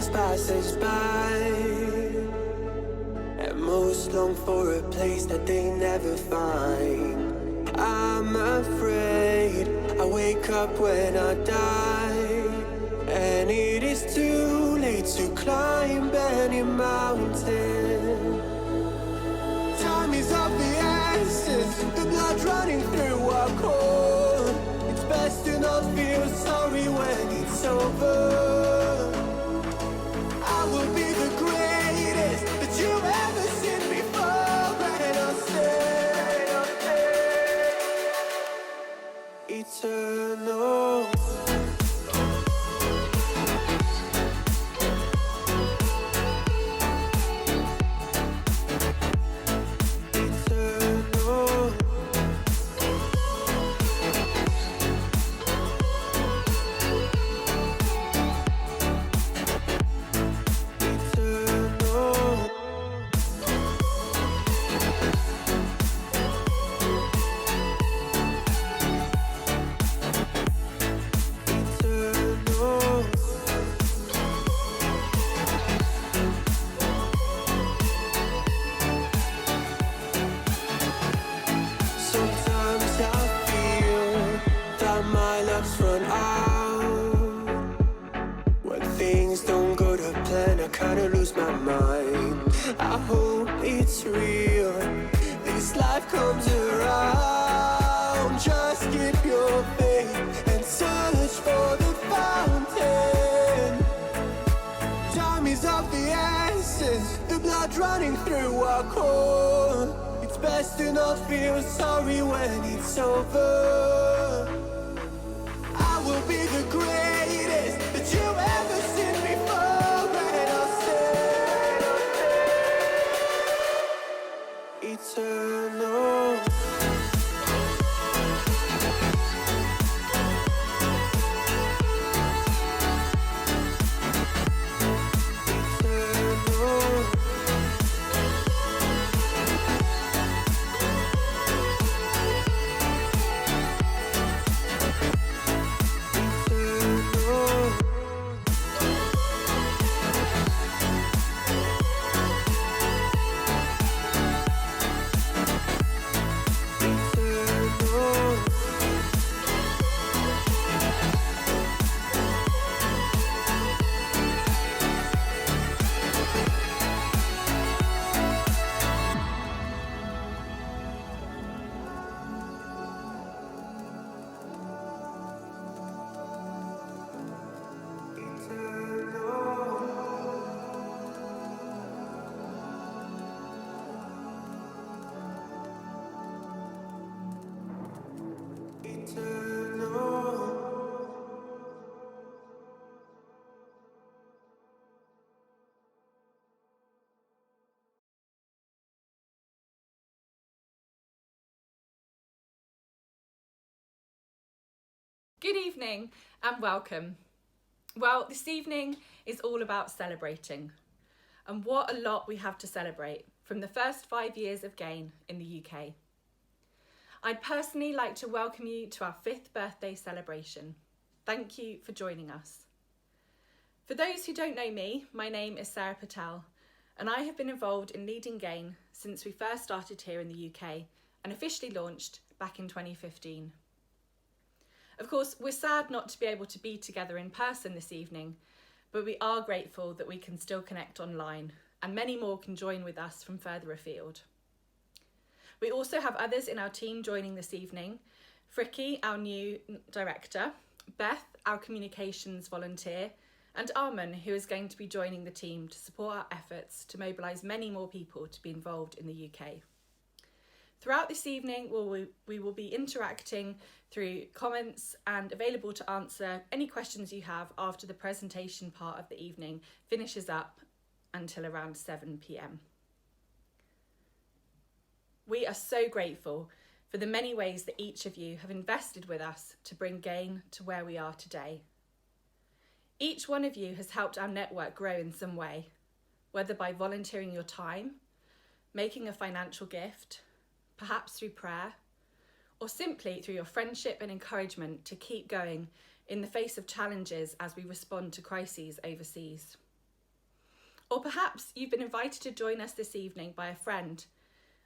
seconds passes by, and most long for a place that they never find. I'm afraid I wake up when I die, and it is too late to climb any mountain. Time is of the essence, the blood running through our core. It's best to not feel sorry when it's over. I will be the greatest that you've ever seen before, and I'll stay eternal. Comes around, just keep your faith and search for the fountain. Time is of the essence, the blood running through our core. It's best to not feel sorry when it's over. I will be the greatest that you've ever seen before, and I'll stay eternal. Good evening and welcome. Well, this evening is all about celebrating, and what a lot we have to celebrate from the first 5 years of GAIN in the UK. I'd personally like to welcome you to our 5th birthday celebration. Thank you for joining us. For those who don't know me, my name is Sarah Patel, and I have been involved in leading GAIN since we first started here in the UK and officially launched back in 2015. Of course, we're sad not to be able to be together in person this evening, but we are grateful that we can still connect online, and many more can join with us from further afield. We also have others in our team joining this evening: Fricky, our new director, Beth, our communications volunteer, and Arman, who is going to be joining the team to support our efforts to mobilise many more people to be involved in the UK. Throughout this evening, we will be interacting through comments and available to answer any questions you have after the presentation part of the evening finishes up until around 7 p.m. We are so grateful for the many ways that each of you have invested with us to bring GAIN to where we are today. Each one of you has helped our network grow in some way, whether by volunteering your time, making a financial gift, perhaps through prayer, or simply through your friendship and encouragement to keep going in the face of challenges as we respond to crises overseas. Or perhaps you've been invited to join us this evening by a friend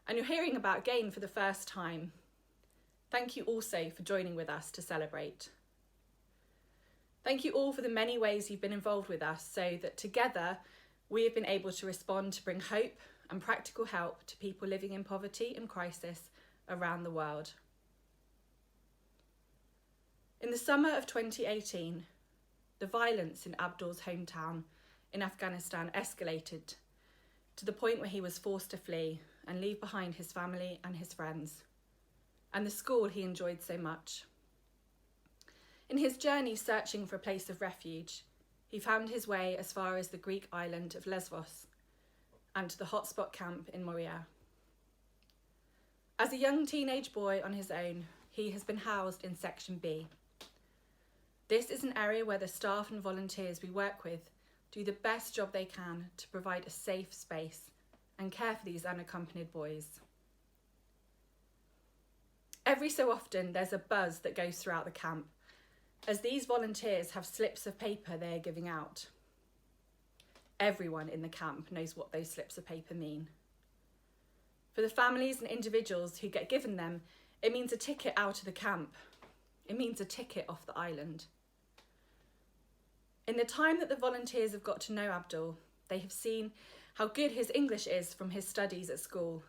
and you're hearing about GAIN for the first time. Thank you also for joining with us to celebrate. Thank you all for the many ways you've been involved with us so that together we have been able to respond to bring hope and practical help to people living in poverty and crisis around the world. In the summer of 2018, the violence in Abdul's hometown in Afghanistan escalated to the point where he was forced to flee and leave behind his family and his friends, and the school he enjoyed so much. In his journey searching for a place of refuge, he found his way as far as the Greek island of Lesvos and to the hotspot camp in Moria. As a young teenage boy on his own, he has been housed in Section B. This is an area where the staff and volunteers we work with do the best job they can to provide a safe space and care for these unaccompanied boys. Every so often there's a buzz that goes throughout the camp as these volunteers have slips of paper they are giving out. Everyone in the camp knows what those slips of paper mean. For the families and individuals who get given them, it means a ticket out of the camp. It means a ticket off the island. In the time that the volunteers have got to know Abdul, they have seen how good his English is from his studies at school,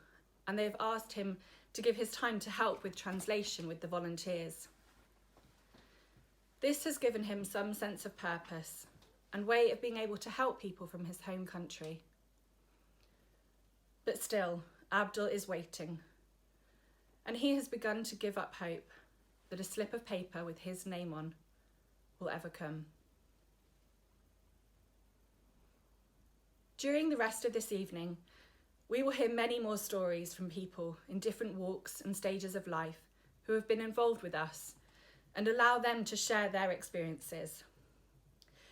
and they have asked him to give his time to help with translation with the volunteers. This has given him some sense of purpose and way of being able to help people from his home country. But still, Abdul is waiting, and he has begun to give up hope that a slip of paper with his name on will ever come. During the rest of this evening, we will hear many more stories from people in different walks and stages of life who have been involved with us and allow them to share their experiences.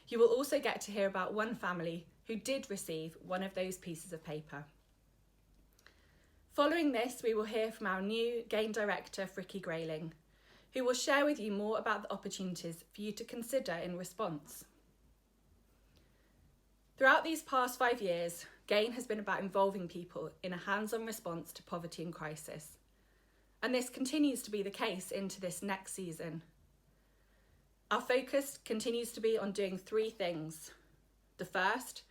You will also get to hear about one family who did receive one of those pieces of paper. Following this, we will hear from our new GAIN director, Frickie Grayling, who will share with you more about the opportunities for you to consider in response. Throughout these past 5 years, GAIN has been about involving people in a hands-on response to poverty and crisis. And this continues to be the case into this next season. Our focus continues to be on doing 3 things. The first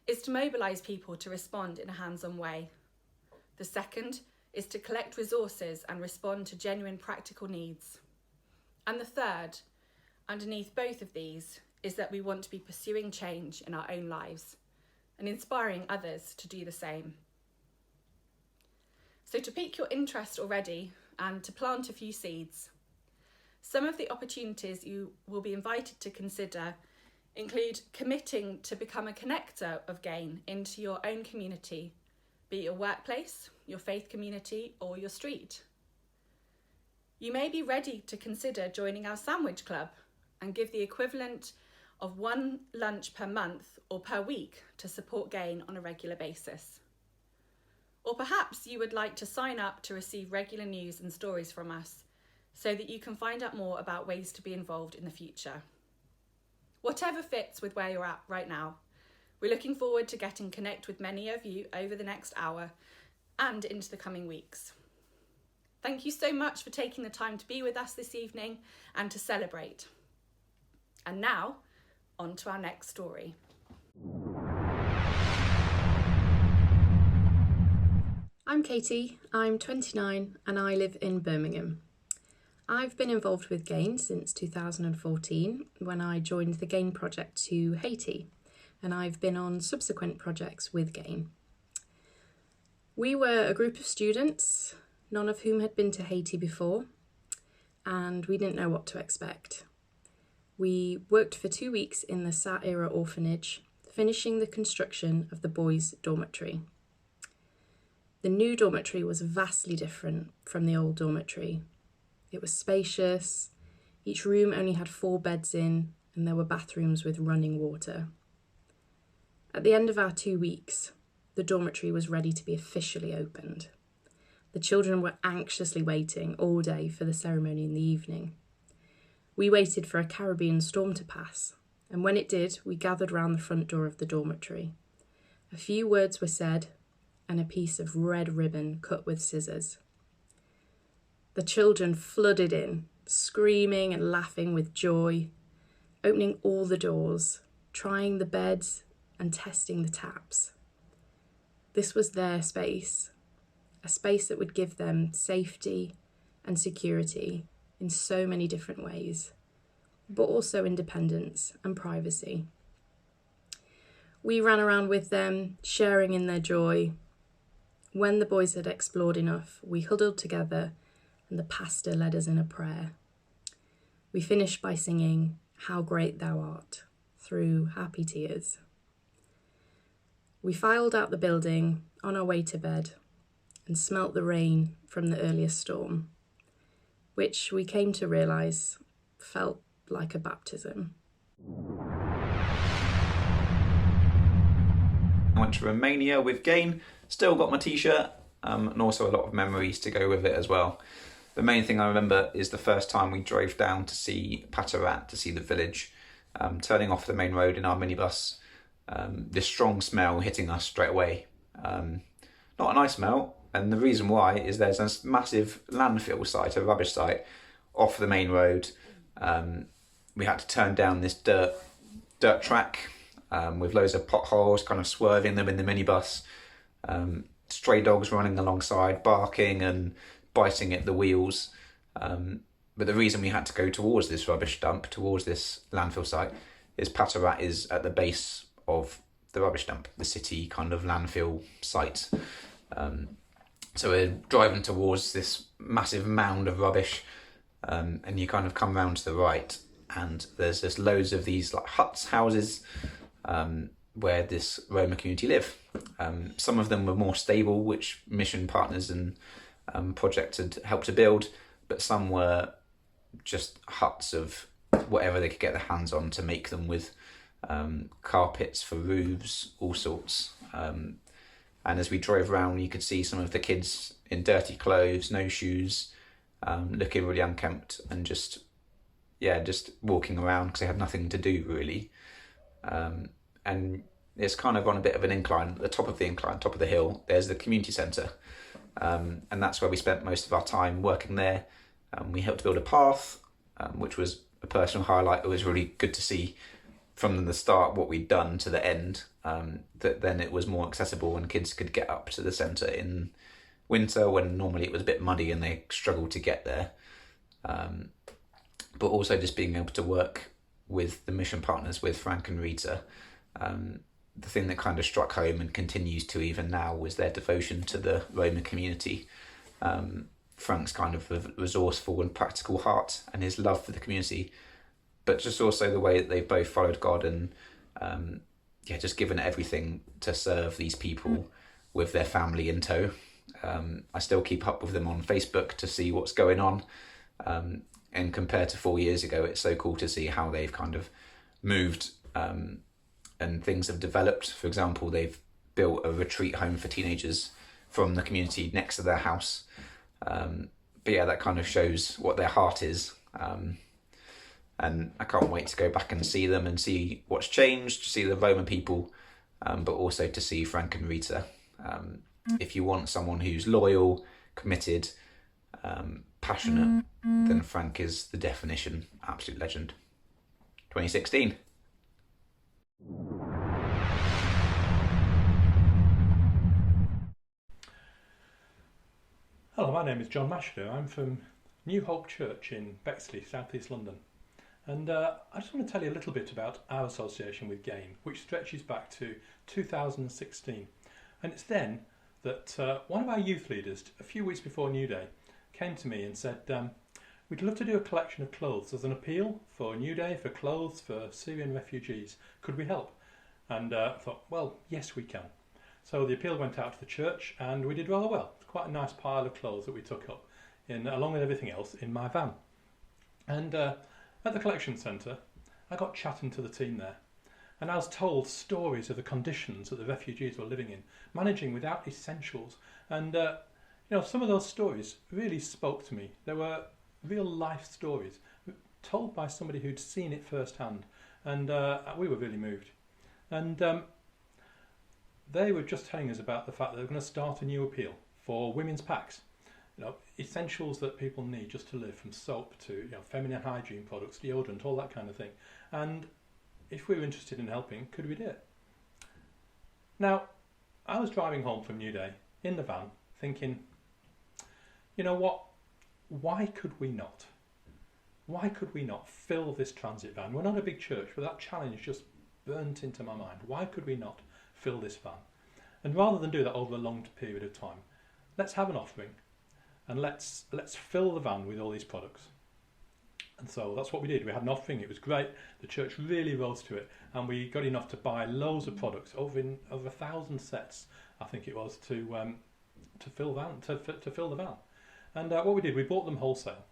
is to mobilise people to respond in a hands-on way. The second is to collect resources and respond to genuine practical needs. And the third, underneath both of these, is that we want to be pursuing change in our own lives and inspiring others to do the same. So to pique your interest already and to plant a few seeds, some of the opportunities you will be invited to consider include committing to become a connector of GAIN into your own community, be it your workplace, your faith community, or your street. You may be ready to consider joining our sandwich club and give the equivalent of 1 lunch per month or per week to support GAIN on a regular basis. Or perhaps you would like to sign up to receive regular news and stories from us so that you can find out more about ways to be involved in the future. Whatever fits with where you're at right now, we're looking forward to getting connect with many of you over the next hour and into the coming weeks. Thank you so much for taking the time to be with us this evening and to celebrate. And now, on to our next story. I'm Katie, I'm 29 and I live in Birmingham. I've been involved with GAIN since 2014 when I joined the GAIN project to Haiti, and I've been on subsequent projects with GAIN. We were a group of students, none of whom had been to Haiti before, and we didn't know what to expect. We worked for 2 weeks in the Sa-Ira orphanage, finishing the construction of the boys' dormitory. The new dormitory was vastly different from the old dormitory. It was spacious, each room only had 4 beds in, and there were bathrooms with running water. At the end of our 2 weeks, the dormitory was ready to be officially opened. The children were anxiously waiting all day for the ceremony in the evening. We waited for a Caribbean storm to pass, and when it did, we gathered round the front door of the dormitory. A few words were said, and a piece of red ribbon cut with scissors. The children flooded in, screaming and laughing with joy, opening all the doors, trying the beds and testing the taps. This was their space, a space that would give them safety and security in so many different ways, but also independence and privacy. We ran around with them, sharing in their joy. When the boys had explored enough, we huddled together and the pastor led us in a prayer. We finished by singing, "How Great Thou Art," through happy tears. We filed out the building on our way to bed and smelt the rain from the earlier storm, which we came to realise felt like a baptism. I went to Romania with Gain, still got my t-shirt, and also a lot of memories to go with it as well. The main thing I remember is the first time we drove down to see Patarat, to see the village, turning off the main road in our minibus, this strong smell hitting us straight away. Not a nice smell, and the reason why is there's a massive landfill site, a rubbish site, off the main road. We had to turn down this dirt track with loads of potholes, kind of swerving them in the minibus. Stray dogs running alongside, barking and biting at the wheels. But the reason we had to go towards this rubbish dump, towards this landfill site, is Patarat is at the base of the rubbish dump, the city kind of landfill site. So we're driving towards this massive mound of rubbish, and you kind of come round to the right, and there's just loads of these like huts, houses, where this Roma community live. Some of them were more stable, which mission partners and projects had helped to build, but some were just huts of whatever they could get their hands on to make them, with carpets for roofs, all sorts. And as we drove around, you could see some of the kids in dirty clothes, no shoes, looking really unkempt, and just walking around because they had nothing to do really. And it's kind of on a bit of an incline. At the top of the incline, top of the hill, there's the community centre, and that's where we spent most of our time working there. We helped build a path, which was a personal highlight. It was really good to see from the start what we'd done to the end, that then it was more accessible and kids could get up to the centre in winter when normally it was a bit muddy and they struggled to get there. But also just being able to work with the mission partners, with Frank and Rita. The thing that kind of struck home and continues to even now was their devotion to the Roma community. Frank's kind of resourceful and practical heart and his love for the community, but just also the way that they've both followed God and just given everything to serve these people with their family in tow. I still keep up with them on Facebook to see what's going on. And compared to 4 years ago, it's so cool to see how they've kind of moved, and things have developed. For example, they've built a retreat home for teenagers from the community next to their house. But yeah, that kind of shows what their heart is. And I can't wait to go back and see them and see what's changed, to see the Roma people, but also to see Frank and Rita. If you want someone who's loyal, committed, passionate, then Frank is the definition. Absolute legend. 2016. Hello, my name is John Mashdo. I'm from New Hope Church in Bexley, South East London. And I just want to tell you a little bit about our association with Gain, which stretches back to 2016. And it's then that one of our youth leaders, a few weeks before New Day, came to me and said, we'd love to do a collection of clothes as an appeal for New Day, for clothes for Syrian refugees. Could we help? And I thought, well, yes, we can. So the appeal went out to the church and we did rather well. It's quite a nice pile of clothes that we took up, along with everything else, in my van. And at the collection centre, I got chatting to the team there. And I was told stories of the conditions that the refugees were living in, managing without essentials. And, some of those stories really spoke to me. They were real life stories told by somebody who'd seen it firsthand. And we were really moved. And they were just telling us about the fact that they're going to start a new appeal for women's packs. Essentials that people need just to live, from soap to feminine hygiene products, deodorant, all that kind of thing. And if we were interested in helping, could we do it? Now, I was driving home from New Day in the van thinking, you know what, why could we not? Why could we not fill this transit van? We're not a big church, but that challenge just burnt into my mind. Why could we not fill this van? And rather than do that over a long period of time, let's have an offering and let's fill the van with all these products. And so that's what we did. We had an offering, it was great. The church really rose to it, and we got enough to buy loads of products, over 1,000 sets, I think it was, to fill the van. And what we did, we bought them wholesale.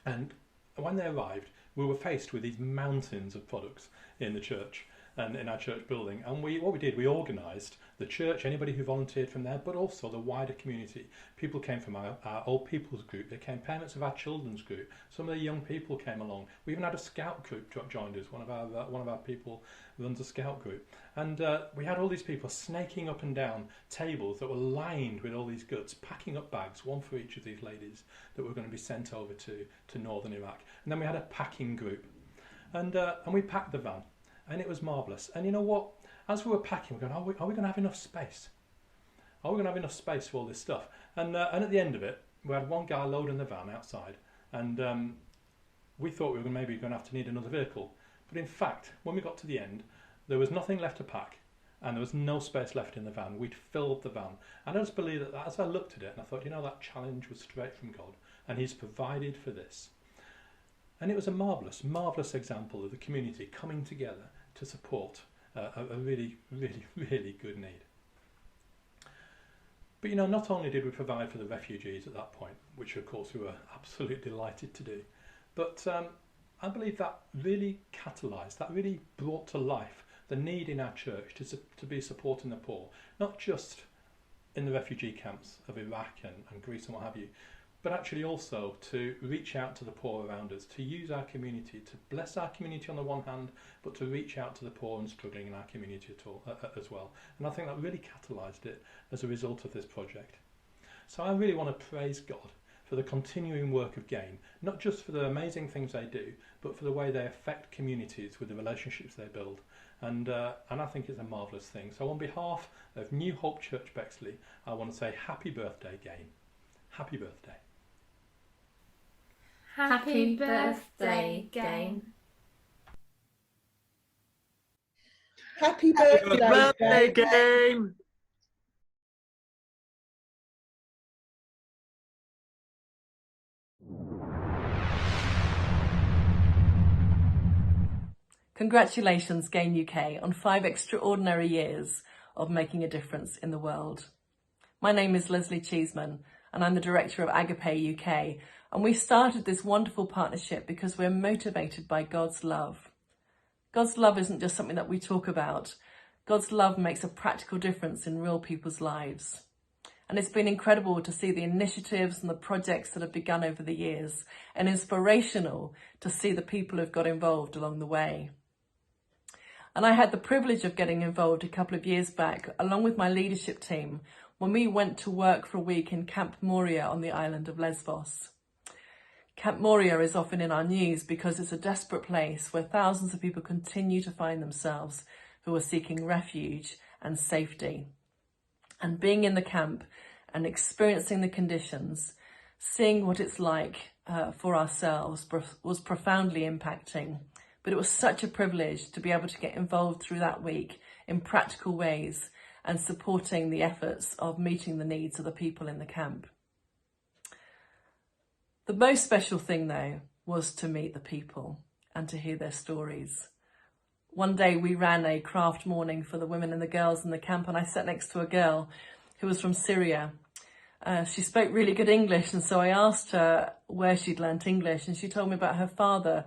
And when they arrived, we were faced with these mountains of products in the church and in our church building. And we organised the church, anybody who volunteered from there, but also the wider community. People came from our old people's group. They came parents of our children's group. Some of the young people came along. We even had a scout group joined us. One of our people runs a scout group. And we had all these people snaking up and down tables that were lined with all these goods, packing up bags, one for each of these ladies that were going to be sent over to northern Iraq. And then we had a packing group. And we packed the van. And it was marvellous. And you know what? As we were packing, we're going, are we going to have enough space? Are we going to have enough space for all this stuff? And at the end of it, we had one guy loading the van outside. And we thought we were maybe going to have to need another vehicle. But in fact, when we got to the end, there was nothing left to pack. And there was no space left in the van. We'd filled the van. And I just believe that as I looked at it, and I thought, that challenge was straight from God. And He's provided for this. And it was a marvellous, marvellous example of the community coming together to support a really, really, really good need. But not only did we provide for the refugees at that point, which of course we were absolutely delighted to do, but I believe that really catalysed, that really brought to life the need in our church to be supporting the poor, not just in the refugee camps of Iraq and Greece and what have you, but actually also to reach out to the poor around us, to use our community, to bless our community on the one hand, but to reach out to the poor and struggling in our community as well. And I think that really catalysed it as a result of this project. So I really want to praise God for the continuing work of Gain, not just for the amazing things they do, but for the way they affect communities with the relationships they build. And I think it's a marvellous thing. So on behalf of New Hope Church Bexley, I want to say happy birthday, Gain. Happy birthday. Happy birthday, Gain. Happy birthday, Gain. Congratulations, Gain UK, on 5 extraordinary years of making a difference in the world. My name is Leslie Cheeseman, and I'm the director of Agape UK. And we started this wonderful partnership because we're motivated by God's love. God's love isn't just something that we talk about. God's love makes a practical difference in real people's lives. And it's been incredible to see the initiatives and the projects that have begun over the years, and inspirational to see the people who've got involved along the way. And I had the privilege of getting involved a couple of years back, along with my leadership team, when we went to work for a week in Camp Moria on the island of Lesbos. Camp Moria is often in our news because it's a desperate place where thousands of people continue to find themselves who are seeking refuge and safety. And being in the camp and experiencing the conditions, seeing what it's like for ourselves was profoundly impacting. But it was such a privilege to be able to get involved through that week in practical ways and supporting the efforts of meeting the needs of the people in the camp. The most special thing, though, was to meet the people and to hear their stories. One day we ran a craft morning for the women and the girls in the camp, and I sat next to a girl who was from Syria. She spoke really good English, and so I asked her where she'd learnt English, and she told me about her father,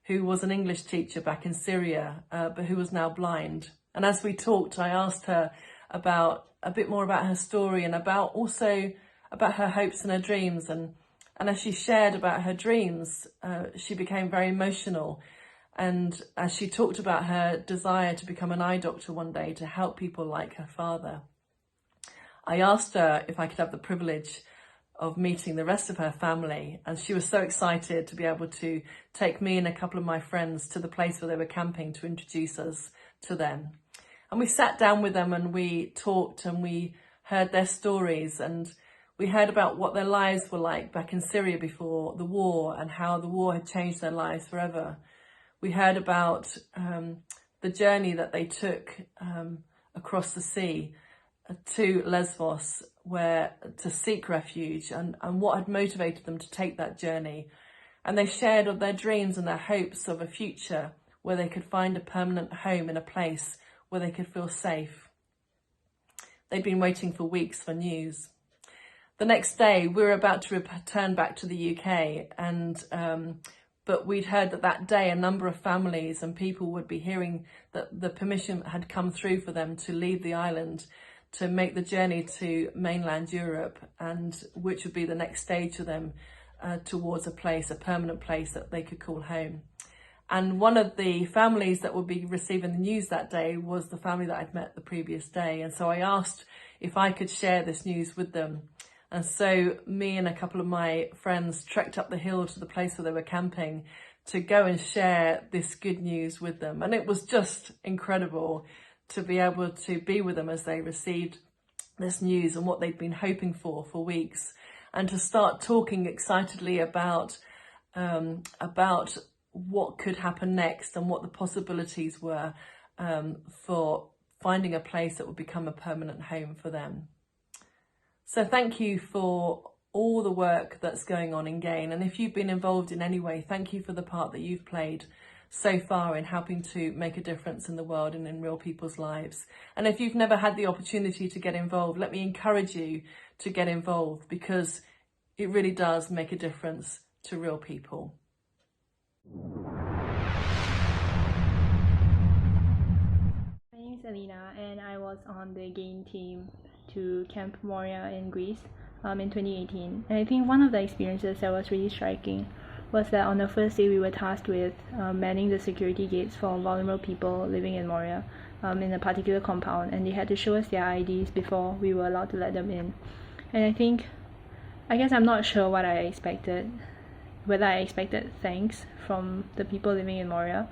who was an English teacher back in Syria, but who was now blind. And as we talked, I asked her about a bit more about her story and about her hopes and her dreams. And as she shared about her dreams, she became very emotional And as she talked about her desire to become an eye doctor one day to help people like her father, I asked her if I could have the privilege of meeting the rest of her family, and she was so excited to be able to take me and a couple of my friends to the place where they were camping to introduce us to them. And we sat down with them and we talked and we heard their stories, and we heard about what their lives were like back in Syria before the war and how the war had changed their lives forever. We heard about the journey that they took across the sea to Lesbos to seek refuge, and what had motivated them to take that journey. And they shared of their dreams and their hopes of a future where they could find a permanent home in a place where they could feel safe. They'd been waiting for weeks for news. The next day, we were about to return back to the UK, but we'd heard that day a number of families and people would be hearing that the permission had come through for them to leave the island to make the journey to mainland Europe, and which would be the next stage for them towards a permanent place that they could call home. And one of the families that would be receiving the news that day was the family that I'd met the previous day. And so I asked if I could share this news with them. And so me and a couple of my friends trekked up the hill to the place where they were camping to go and share this good news with them. And it was just incredible to be able to be with them as they received this news and what they'd been hoping for weeks, and to start talking excitedly about what could happen next and what the possibilities were for finding a place that would become a permanent home for them. So thank you for all the work that's going on in GAIN, and if you've been involved in any way, thank you for the part that you've played so far in helping to make a difference in the world and in real people's lives. And if you've never had the opportunity to get involved, let me encourage you to get involved, because it really does make a difference to real people. My name is Alina, and I was on the GAIN team to Camp Moria in Greece in 2018. And I think one of the experiences that was really striking was that on the first day we were tasked with manning the security gates for vulnerable people living in Moria in a particular compound, and they had to show us their IDs before we were allowed to let them in. And I guess I'm not sure what I expected, whether I expected thanks from the people living in Moria,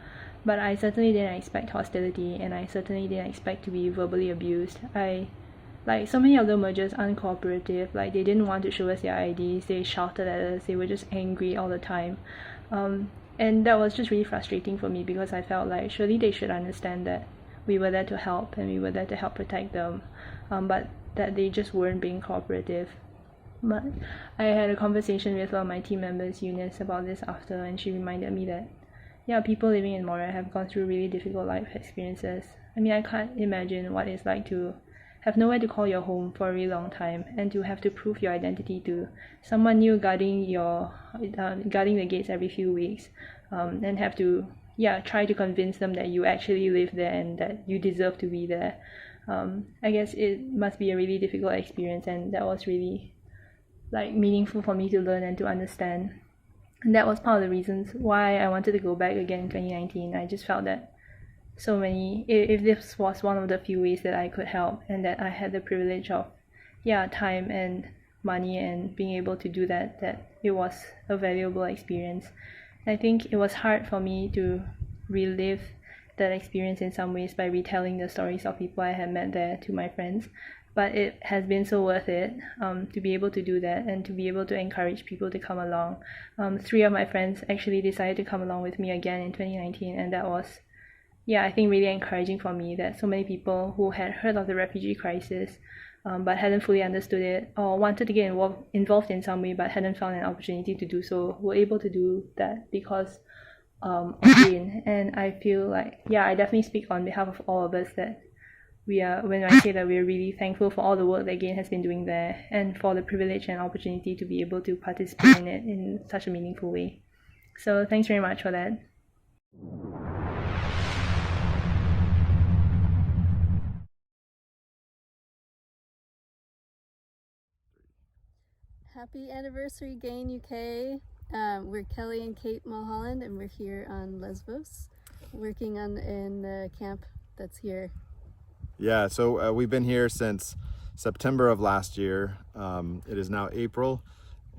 but I certainly didn't expect hostility, and I certainly didn't expect to be verbally abused. Like, so many of them were just uncooperative. Like, they didn't want to show us their IDs, they shouted at us, they were just angry all the time. And that was just really frustrating for me, because I felt like surely they should understand that we were there to help and we were there to help protect them, but that they just weren't being cooperative. But I had a conversation with one of my team members, Eunice, about this after, and she reminded me that, yeah, people living in Moria have gone through really difficult life experiences. I mean, I can't imagine what it's like to have nowhere to call your home for a really long time, and to have to prove your identity to someone new guarding the gates every few weeks, and have to try to convince them that you actually live there and that you deserve to be there. I guess it must be a really difficult experience, and that was really meaningful for me to learn and to understand. And that was part of the reasons why I wanted to go back again in 2019. I just felt that if this was one of the few ways that I could help, and that I had the privilege of time and money and being able to do that it was a valuable experience. I think it was hard for me to relive that experience in some ways by retelling the stories of people I had met there to my friends, but it has been so worth it to be able to do that and to be able to encourage people to come along. 3 of my friends actually decided to come along with me again in 2019, and that was I think really encouraging for me, that so many people who had heard of the refugee crisis but hadn't fully understood it, or wanted to get involved in some way but hadn't found an opportunity to do so, were able to do that because of GAIN. And I feel like I definitely speak on behalf of all of us that when I say that we're really thankful for all the work that GAIN has been doing there, and for the privilege and opportunity to be able to participate in it in such a meaningful way. So thanks very much for that. Happy anniversary, GAIN UK. We're Kelly and Kate Mulholland, and we're here on Lesbos. working in the camp that's here? Yeah, so we've been here since September of last year. It is now April,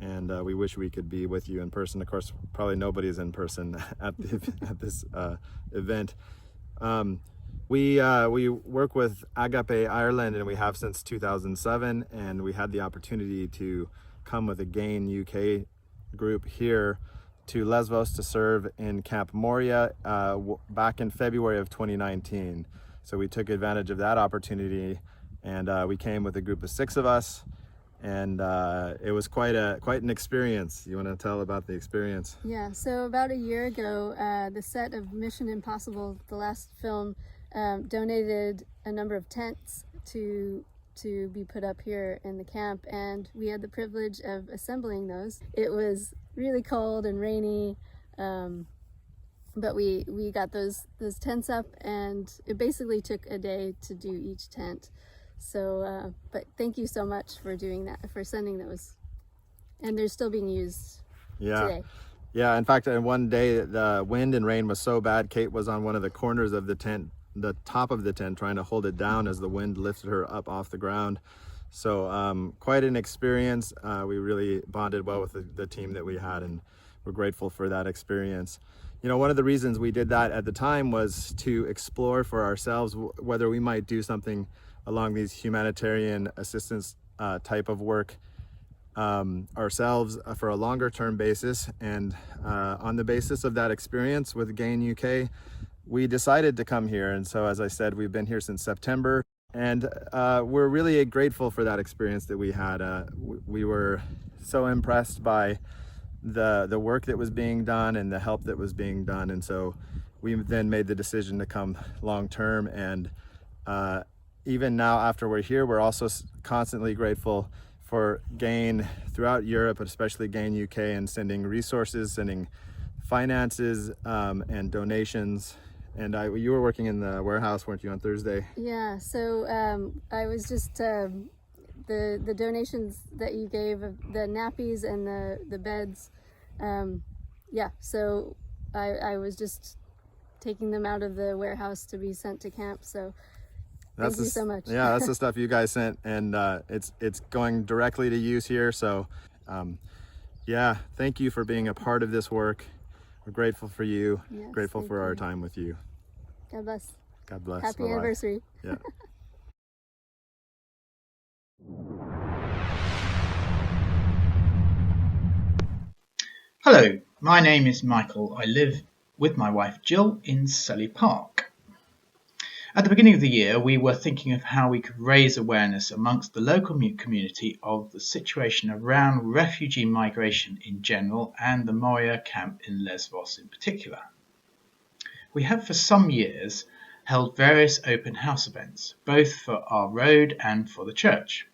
and we wish we could be with you in person. Of course, probably nobody's in person at this event. We work with Agape Ireland, and we have since 2007, and we had the opportunity to come with a GAIN UK group here to Lesvos to serve in Camp Moria back in February of 2019. So we took advantage of that opportunity, and we came with a group of 6 of us, and it was quite an experience. You want to tell about the experience? Yeah, so about a year ago, the set of Mission Impossible, the last film, donated a number of tents to be put up here in the camp, and we had the privilege of assembling those. It was really cold and rainy, but we got those tents up, and it basically took a day to do each tent. So, but thank you so much for doing that, for sending those, and they're still being used today. Yeah, in fact, one day the wind and rain was so bad, Kate was on one of the corners of the tent, the top of the tent, trying to hold it down as the wind lifted her up off the ground. So quite an experience. We really bonded well with the team that we had, and we're grateful for that experience. You know, one of the reasons we did that at the time was to explore for ourselves whether we might do something along these humanitarian assistance type of work ourselves for a longer term basis. And on the basis of that experience with GAIN UK, we decided to come here. And so, as I said, we've been here since September, and we're really grateful for that experience that we had. We were so impressed by the work that was being done and the help that was being done. And so we then made the decision to come long term. And even now, after we're here, we're also constantly grateful for GAIN throughout Europe, especially GAIN UK, and sending resources, sending finances, and donations. And you were working in the warehouse, weren't you, on Thursday? Yeah, so I was just, the donations that you gave, the nappies and the beds, yeah, so I was just taking them out of the warehouse to be sent to camp, so thank you so much. Yeah, that's the stuff you guys sent, and it's going directly to use here, so yeah, thank you for being a part of this work. We're grateful for you, yes, grateful for our time with you. God bless. God bless. Happy Bye-bye. anniversary. Yeah. Hello, my name is Michael. I live with my wife Jill in Selly Park. At the beginning of the year, we were thinking of how we could raise awareness amongst the local community of the situation around refugee migration in general and the Moria camp in Lesvos in particular. We have for some years held various open house events, both for our road and for the church.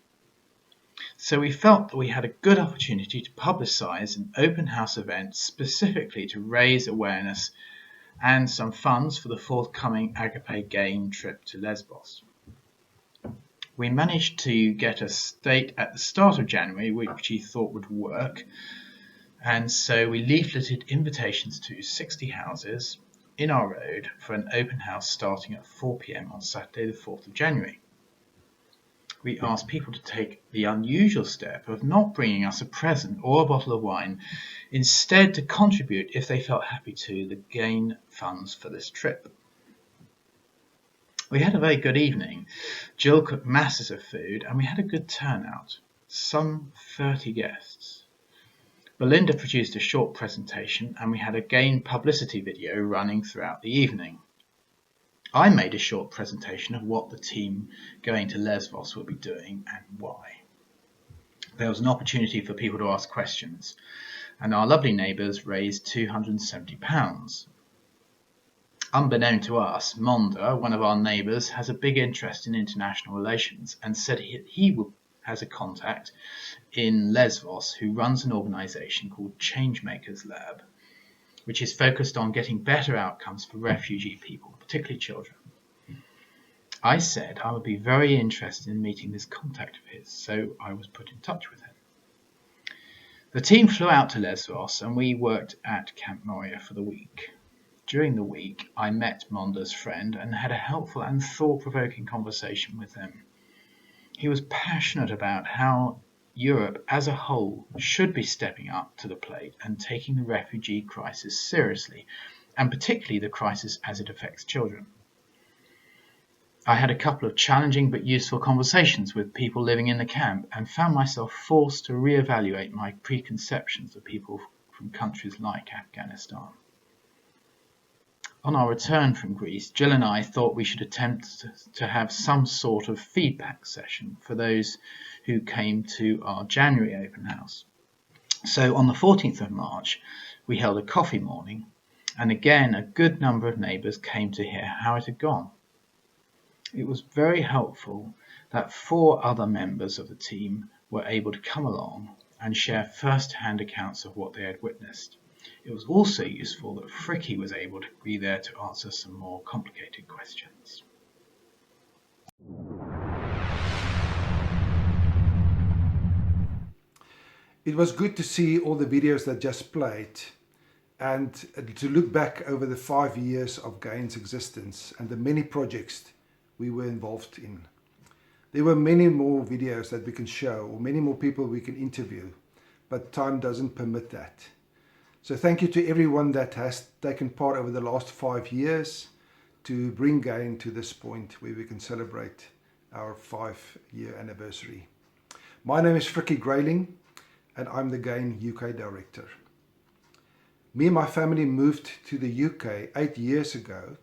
So we felt that we had a good opportunity to publicise an open house event specifically to raise awareness and some funds for the forthcoming Agape GAIN trip to Lesvos. We managed to get a date at the start of January which he thought would work, and so we leafleted invitations to 60 houses in our road for an open house starting at 4 p.m. on Saturday the 4th of January. We asked people to take the unusual step of not bringing us a present or a bottle of wine, instead to contribute if they felt happy to the GAIN funds for this trip. We had a very good evening. Jill cooked masses of food and we had a good turnout, some 30 guests. Belinda produced a short presentation and we had a GAIN publicity video running throughout the evening. I made a short presentation of what the team going to Lesvos will be doing and why. There was an opportunity for people to ask questions, and our lovely neighbours raised £270. Unbeknown to us, Monda, one of our neighbours, has a big interest in international relations and said he has a contact in Lesvos who runs an organisation called Changemakers Lab, which is focused on getting better outcomes for refugee people, particularly children. I said I would be very interested in meeting this contact of his, so I was put in touch with him. The team flew out to Lesvos and we worked at Camp Moria for the week. during the week I met Monda's friend and had a helpful and thought-provoking conversation with him. He was passionate about how Europe as a whole should be stepping up to the plate and taking the refugee crisis seriously, and particularly the crisis as it affects children. I had a couple of challenging but useful conversations with people living in the camp and found myself forced to reevaluate my preconceptions of people from countries like Afghanistan. On our return from Greece, Jill and I thought we should attempt to have some sort of feedback session for those who came to our January open house. So on the 14th of March, we held a coffee morning, and again a good number of neighbours came to hear how it had gone. It was very helpful that 4 other members of the team were able to come along and share first-hand accounts of what they had witnessed. It was also useful that Fricky was able to be there to answer some more complicated questions. It was good to see all the videos that just played and to look back over the 5 years of GAIN's existence and the many projects we were involved in. There were many more videos that we can show or many more people we can interview, but time doesn't permit that. So thank you to everyone that has taken part over the last 5 years to bring GAIN to this point where we can celebrate our 5-year anniversary. My name is Fricky Grayling and I'm the GAIN UK Director. Me and my family moved to the UK 8 years ago,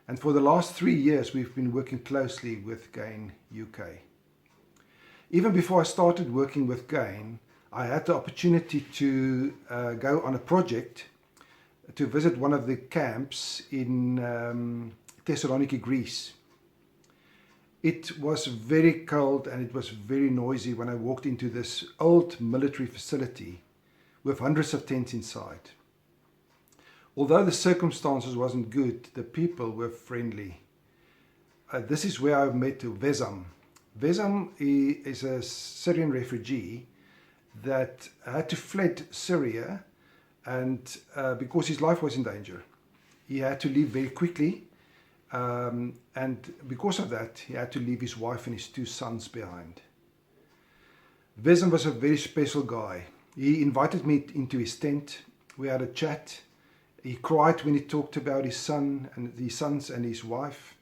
and for the last 3 years we've been working closely with GAIN UK. Even before I started working with GAIN, I had the opportunity to go on a project to visit one of the camps in Thessaloniki, Greece. It was very cold and it was very noisy when I walked into this old military facility with hundreds of tents inside. Although the circumstances wasn't good, the people were friendly. This is where I met Vezam. Vezam is a Syrian refugee that had to fled Syria, and because his life was in danger. He had to leave very quickly, and because of that, he had to leave his wife and his 2 sons behind. Vezam was a very special guy. He invited me into his tent. We had a chat. He cried when he talked about his son and his sons and his wife,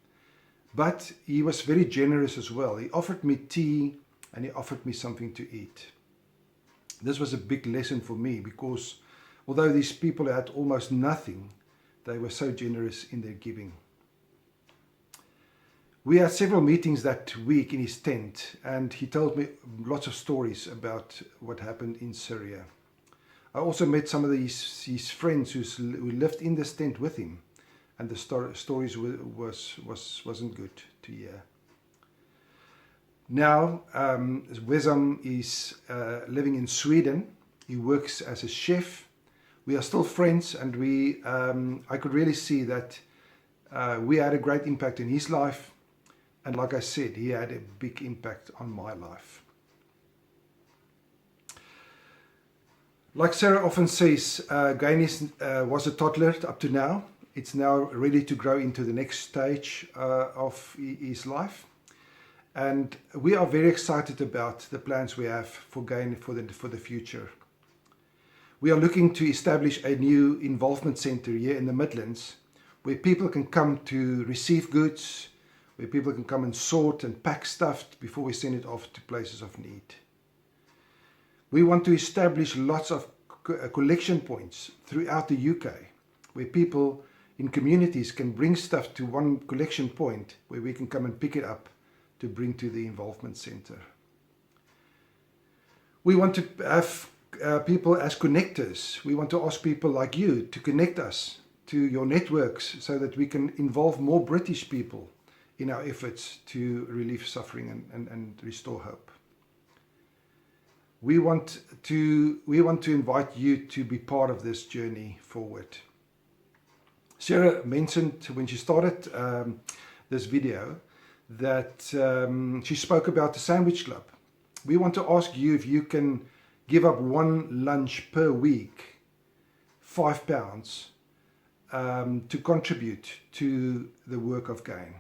but he was very generous as well. He offered me tea and he offered me something to eat. This was a big lesson for me because although these people had almost nothing, they were so generous in their giving. We had several meetings that week in his tent, and he told me lots of stories about what happened in Syria. I also met some of his friends who lived in this tent with him, and the stories wasn't good to hear. Now, Vezam is living in Sweden. He works as a chef. We are still friends, and I could really see that we had a great impact in his life, and like I said, he had a big impact on my life. Like Sarah often says, GAIN was a toddler up to now. It's now ready to grow into the next stage of his life. And we are very excited about the plans we have for GAIN for the future. We are looking to establish a new involvement centre here in the Midlands where people can come to receive goods, where people can come and sort and pack stuff before we send it off to places of need. We want to establish lots of collection points throughout the UK where people in communities can bring stuff to one collection point where we can come and pick it up to bring to the involvement centre. We want to have people as connectors. We want to ask people like you to connect us to your networks so that we can involve more British people in our efforts to relieve suffering and restore hope. We want to invite you to be part of this journey forward. Sarah mentioned when she started this video that she spoke about the Sandwich Club. We want to ask you if you can give up one lunch per week, £5, to contribute to the work of GAIN.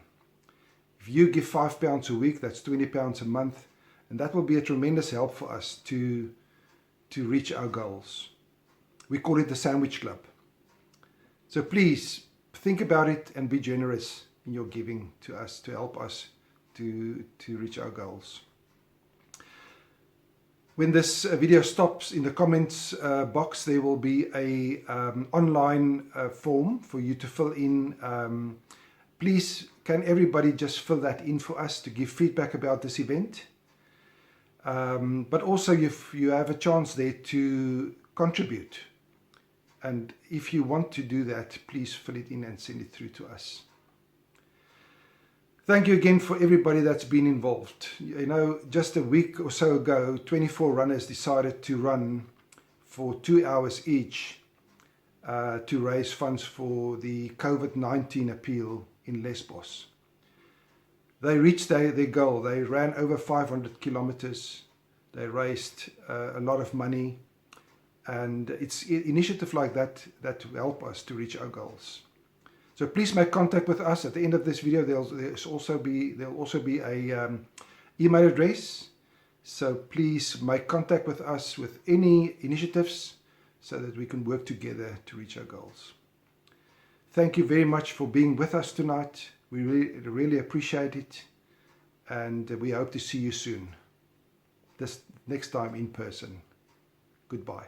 If you give £5 a week, that's £20 a month, and that will be a tremendous help for us to reach our goals. We call it the Sandwich Club. So please think about it and be generous in your giving to us to help us to reach our goals. When this video stops, in the comments box there will be a online form for you to fill in. Please, can everybody just fill that in for us to give feedback about this event? But also if you have a chance there to contribute. And if you want to do that, please fill it in and send it through to us. Thank you again for everybody that's been involved. You know, just a week or so ago, 24 runners decided to run for 2 hours each to raise funds for the COVID-19 appeal in Lesbos. They reached their goal. They ran over 500 kilometers. They raised a lot of money. And it's initiative like that that will help us to reach our goals. So please make contact with us. At the end of this video, there'll also be a email address. So please make contact with us with any initiatives so that we can work together to reach our goals. Thank you very much for being with us tonight. We really appreciate it, and we hope to see you soon. This next time in person. Goodbye.